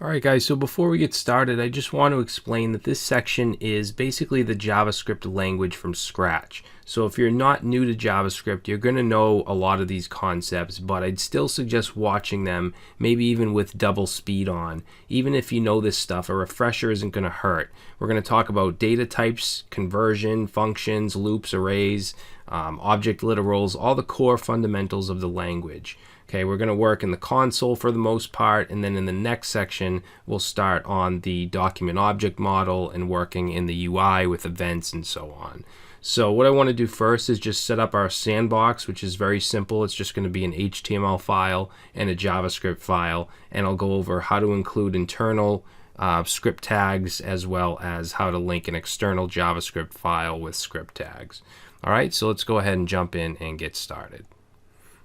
Alright guys, so before we get started, I just want to explain that this section is basically the JavaScript language from scratch. So if you're not new to JavaScript, you're going to know a lot of these concepts, but I'd still suggest watching them, maybe even with double speed on. Even if you know this stuff, a refresher isn't going to hurt. We're going to talk about data types, conversion, functions, loops, arrays, object literals, all the core fundamentals of the language. Okay, we're going to work in the console for the most part, and then in the next section we'll start on the document object model and working in the UI with events and so on. So what I want to do first is just set up our sandbox, which is very simple. It's just going to be an HTML file and a JavaScript file, and I'll go over how to include internal script tags as well as how to link an external JavaScript file with script tags. Alright, so let's go ahead and jump in and get started.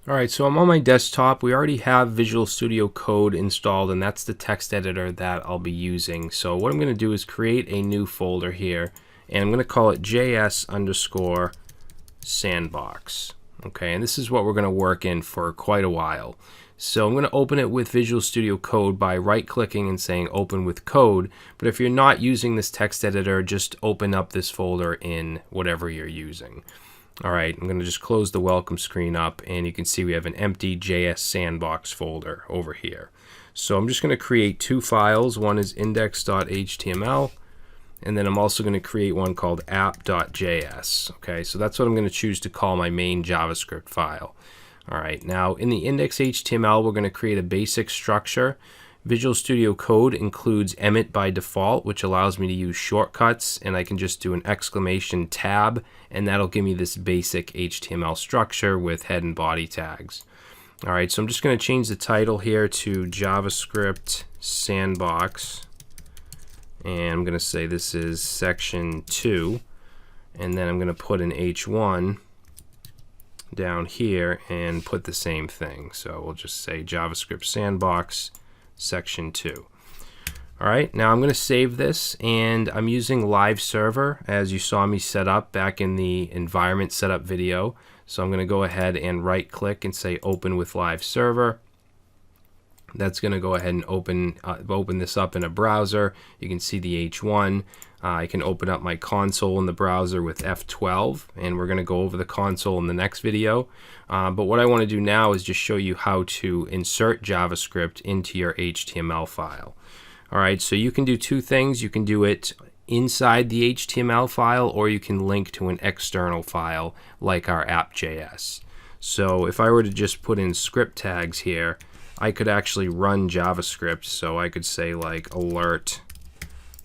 Alright, so I'm on my desktop. We already have Visual Studio Code installed, and that's the text editor that I'll be using. So what I'm going to do is create a new folder here, and I'm going to call it JS_sandbox. Okay, and this is what we're going to work in for quite a while. So I'm going to open it with Visual Studio Code by right-clicking and saying Open with Code. But if you're not using this text editor, just open up this folder in whatever you're using. Alright, I'm going to just close the welcome screen up, and you can see we have an empty JS sandbox folder over here. So I'm just going to create two files. One is index.html, and then I'm also going to create one called app.js. Okay, so that's what I'm going to choose to call my main JavaScript file. Alright, now in the index.html we're going to create a basic structure. Visual Studio Code includes Emmet by default, which allows me to use shortcuts, and I can just do an exclamation tab, and that'll give me this basic HTML structure with head and body tags. Alright, so I'm just going to change the title here to JavaScript Sandbox, and I'm going to say this is section 2, and then I'm going to put an H1 down here and put the same thing. So we'll just say JavaScript Sandbox section 2. Alright, now I'm going to save this, and I'm using Live Server as you saw me set up back in the environment setup video. So I'm going to go ahead and right click and say Open with Live Server. That's going to go ahead and open this up in a browser. You can see the H1. I can open up my console in the browser with F12, and we're going to go over the console in the next video. But what I want to do now is just show you how to insert JavaScript into your HTML file. Alright, so you can do two things. You can do it inside the HTML file, or you can link to an external file like our app.js. So if I were to just put in script tags here, I could actually run JavaScript. So I could say like alert,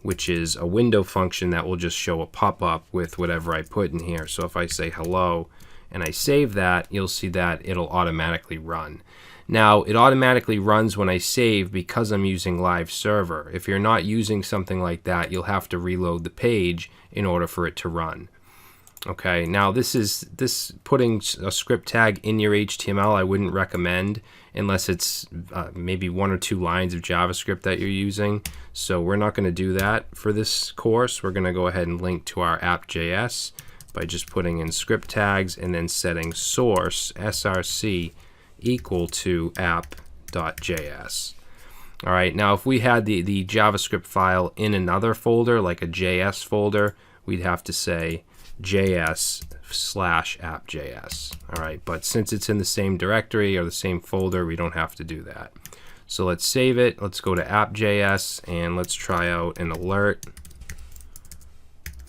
which is a window function that will just show a pop-up with whatever I put in here. So if I say hello and I save that, you'll see that it'll automatically run. Now, it automatically runs when I save because I'm using Live Server. If you're not using something like that, you'll have to reload the page in order for it to run. Okay, now this putting a script tag in your HTML I wouldn't recommend unless it's maybe one or two lines of JavaScript that you're using. So we're not going to do that for this course. We're going to go ahead and link to our app.js by just putting in script tags and then setting source src equal to app.js. Alright, now if we had the JavaScript file in another folder, like a JS folder, we'd have to say JS/app.js. Alright, but since it's in the same directory or the same folder, we don't have to do that. So let's save it. Let's go to app.js and let's try out an alert.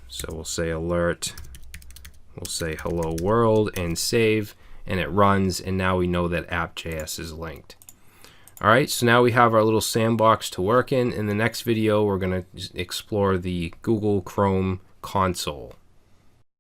So we'll say alert, we'll say hello world and save, and it runs, and now we know that app.js is linked. Alright, so now we have our little sandbox to work in. In the next video, we're going to explore the Google Chrome console.